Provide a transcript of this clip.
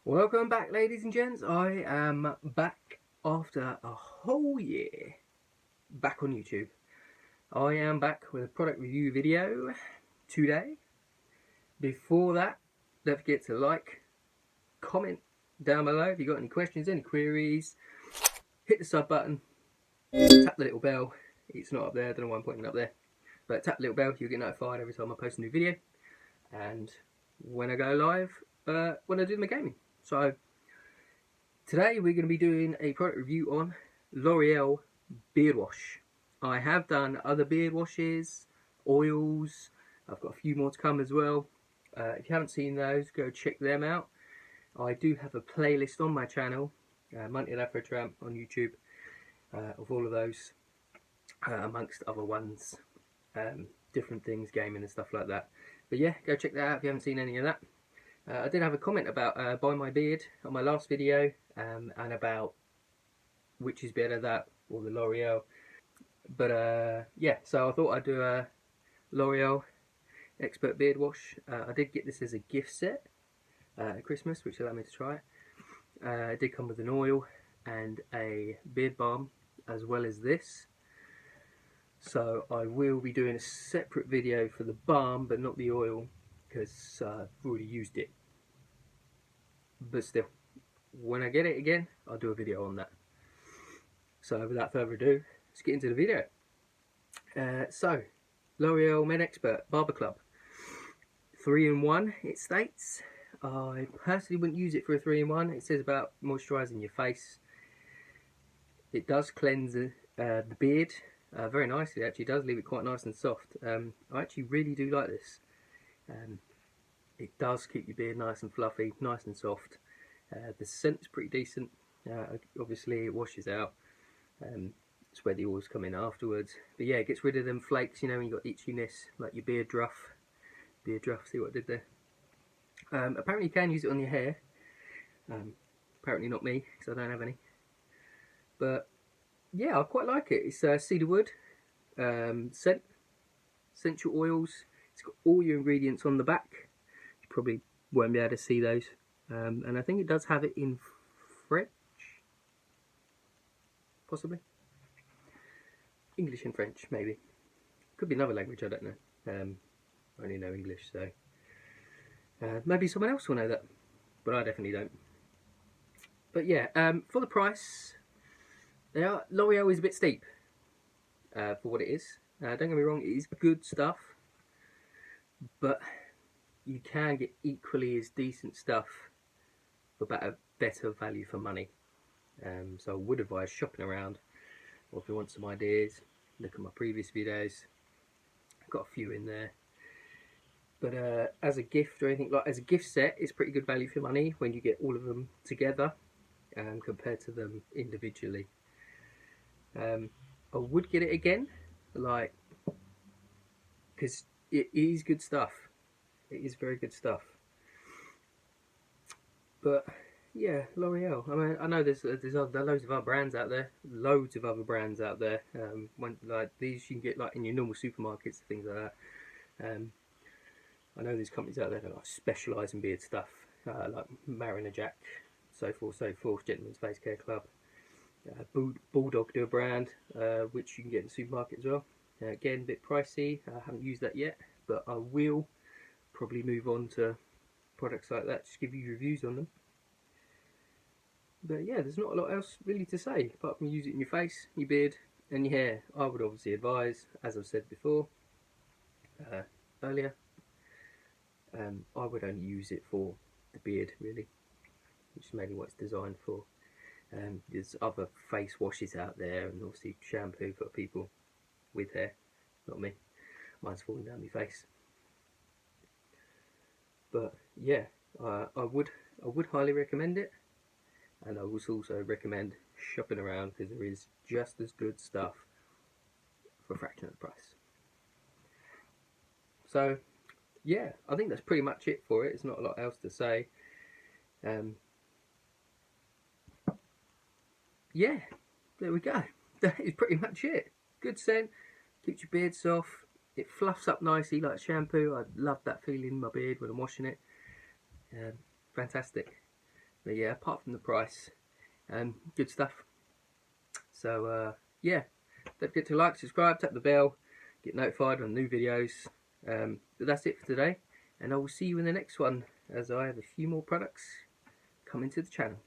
Welcome back, ladies and gents. I am back after a whole year back on YouTube. I am back with a product review video today. Before that, don't forget to like, comment down below if you've got any questions, any queries. Hit the sub button, tap the little bell. It's not up there, I don't know why I'm pointing up there. But tap the little bell, you'll get notified every time I post a new video. And when I go live, when I do my gaming. So today we're going to be doing a product review on L'Oreal beard wash. I have done other beard washes, oils. I've got a few more to come as well. If you haven't seen those, go check them out. I do have a playlist on my channel, muntedAFROtramp on YouTube, of all of those, amongst other ones, different things, gaming and stuff like that. But yeah, go check that out if you haven't seen any of that. I did have a comment about Buy My Beard on my last video, and about which is better, that or the L'Oreal. But yeah, so I thought I'd do a L'Oreal Expert Beard Wash. I did get this as a gift set at Christmas, which allowed me to try it. It did come with an oil and a beard balm, as well as this. So I will be doing a separate video for the balm, but not the oil, because I've already used it. But still, when I get it again, I'll do a video on that. So without further ado, let's get into the video. So, L'Oreal Men Expert Barber Club 3-in-1, it states. I personally wouldn't use it for a 3-in-1. It says about moisturising your face. It does cleanse the beard very nicely. It actually does leave it quite nice and soft. I actually really do like this. It does keep your beard nice and fluffy, nice and soft. The scent's pretty decent. Obviously it washes out. It's where the oils come in afterwards. But yeah, it gets rid of them flakes, you know, when you've got itchiness, like your beard druff. Beard druff, see what I did there? Apparently you can use it on your hair. Apparently not me, because I don't have any. But yeah, I quite like it. It's cedarwood, scent, essential oils. It's got all your ingredients on the back. Probably won't be able to see those, and I think it does have it in French, possibly English and French, maybe. Could be another language, I don't know. I only know English, so maybe someone else will know that, but I definitely don't. But yeah, for the price, L'Oreal is a bit steep for what it is. Don't get me wrong, it is good stuff, but you can get equally as decent stuff for better value for money. So I would advise shopping around, or if you want some ideas, look at my previous videos. I've got a few in there. But as a gift or anything, like as a gift set, it's pretty good value for money when you get all of them together compared to them individually. I would get it again, like, because it is good stuff. It is very good stuff. But yeah, L'Oreal. I mean, I know there's loads of other brands out there. Loads of other brands out there. Like these you can get like in your normal supermarkets, things like that. I know there's companies out there that like specialise in beard stuff, like Mariner Jack, so forth. Gentleman's Face Care Club. Bulldog do a brand, which you can get in the supermarket as well. Again, a bit pricey. I haven't used that yet, but I will probably move on to products like that, just give you reviews on them. But yeah, there's not a lot else really to say apart from use it in your face, your beard and your hair. I would obviously advise, as I've said before earlier, I would only use it for the beard really, which is mainly what it's designed for. There's other face washes out there, and obviously shampoo for people with hair, not me. Mine's falling down my face. But yeah, I would highly recommend it, and I would also recommend shopping around, because there is just as good stuff for a fraction of the price. So yeah, I think that's pretty much it for it. There's not a lot else to say. Yeah, there we go. That is pretty much it. Good scent, keeps your beard soft. It fluffs up nicely like shampoo. I love that feeling in my beard when I'm washing it. Fantastic. But yeah, apart from the price, good stuff. So yeah, don't forget to like, subscribe, tap the bell, get notified on new videos. But that's it for today, and I will see you in the next one, as I have a few more products coming to the channel.